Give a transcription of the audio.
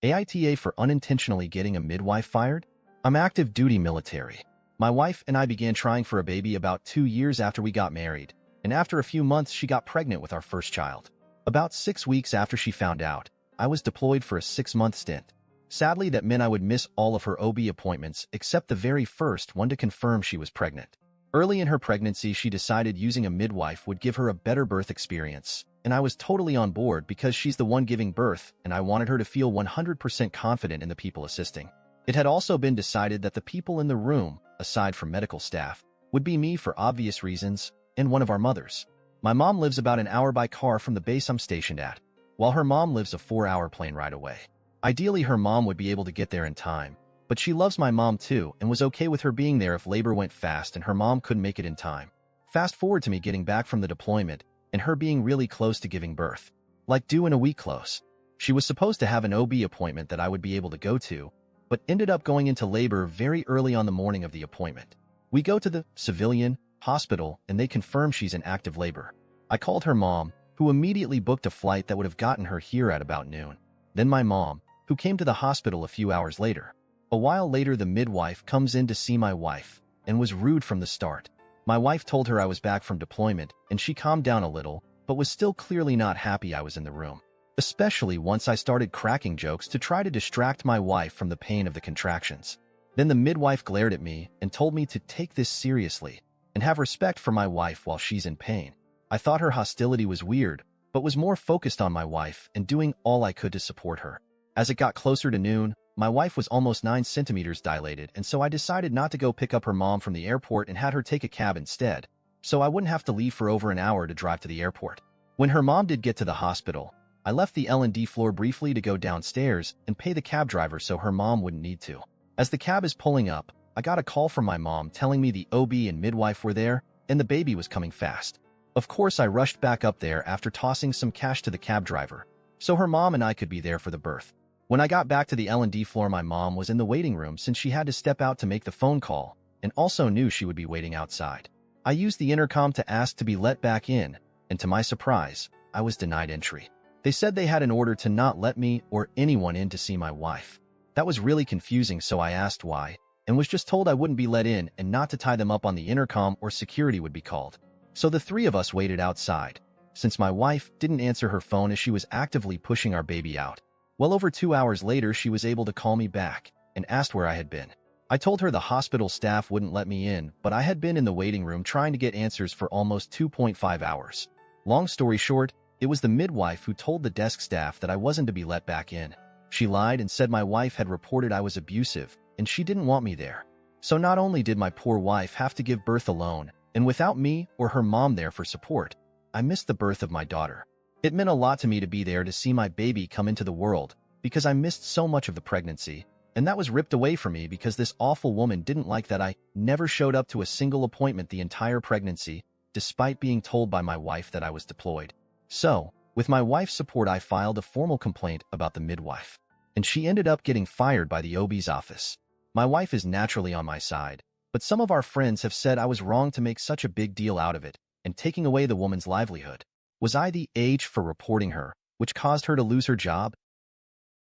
AITA for unintentionally getting a midwife fired? I'm active duty military. My wife and I began trying for a baby about 2 years after we got married, and after a few months she got pregnant with our first child. About 6 weeks after she found out, I was deployed for a 6-month stint. Sadly, that meant I would miss all of her OB appointments except the very first one to confirm she was pregnant. Early in her pregnancy, she decided using a midwife would give her a better birth experience, and I was totally on board because she's the one giving birth and I wanted her to feel 100% confident in the people assisting. It had also been decided that the people in the room, aside from medical staff, would be me for obvious reasons and one of our mothers. My mom lives about an hour by car from the base I'm stationed at, while her mom lives a 4-hour plane ride away. Ideally, her mom would be able to get there in time, but she loves my mom too and was okay with her being there if labor went fast and her mom couldn't make it in time. Fast forward to me getting back from the deployment and her being really close to giving birth. Like due in a week close. She was supposed to have an OB appointment that I would be able to go to, but ended up going into labor very early on the morning of the appointment. We go to the civilian hospital and they confirm she's in active labor. I called her mom, who immediately booked a flight that would have gotten her here at about noon. Then my mom, who came to the hospital a few hours later. A while later, the midwife comes in to see my wife and was rude from the start. My wife told her I was back from deployment and she calmed down a little, but was still clearly not happy I was in the room. Especially once I started cracking jokes to try to distract my wife from the pain of the contractions. Then the midwife glared at me and told me to take this seriously and have respect for my wife while she's in pain. I thought her hostility was weird, but was more focused on my wife and doing all I could to support her. As it got closer to noon, my wife was almost 9 centimeters dilated, and so I decided not to go pick up her mom from the airport and had her take a cab instead, so I wouldn't have to leave for over an hour to drive to the airport. When her mom did get to the hospital, I left the L&D floor briefly to go downstairs and pay the cab driver so her mom wouldn't need to. As the cab is pulling up, I got a call from my mom telling me the OB and midwife were there and the baby was coming fast. Of course, I rushed back up there after tossing some cash to the cab driver, so her mom and I could be there for the birth. When I got back to the L&D floor, my mom was in the waiting room since she had to step out to make the phone call and also knew she would be waiting outside. I used the intercom to ask to be let back in, and to my surprise, I was denied entry. They said they had an order to not let me or anyone in to see my wife. That was really confusing, so I asked why, and was just told I wouldn't be let in and not to tie them up on the intercom or security would be called. So the three of us waited outside, since my wife didn't answer her phone as she was actively pushing our baby out. Well over 2 hours later, she was able to call me back and asked where I had been. I told her the hospital staff wouldn't let me in, but I had been in the waiting room trying to get answers for almost 2.5 hours. Long story short, it was the midwife who told the desk staff that I wasn't to be let back in. She lied and said my wife had reported I was abusive and she didn't want me there. So not only did my poor wife have to give birth alone, and without me or her mom there for support, I missed the birth of my daughter. It meant a lot to me to be there to see my baby come into the world because I missed so much of the pregnancy, and that was ripped away from me because this awful woman didn't like that I never showed up to a single appointment the entire pregnancy, despite being told by my wife that I was deployed. So, with my wife's support, I filed a formal complaint about the midwife, and she ended up getting fired by the OB's office. My wife is naturally on my side, but some of our friends have said I was wrong to make such a big deal out of it and taking away the woman's livelihood. Was I the age for reporting her, which caused her to lose her job?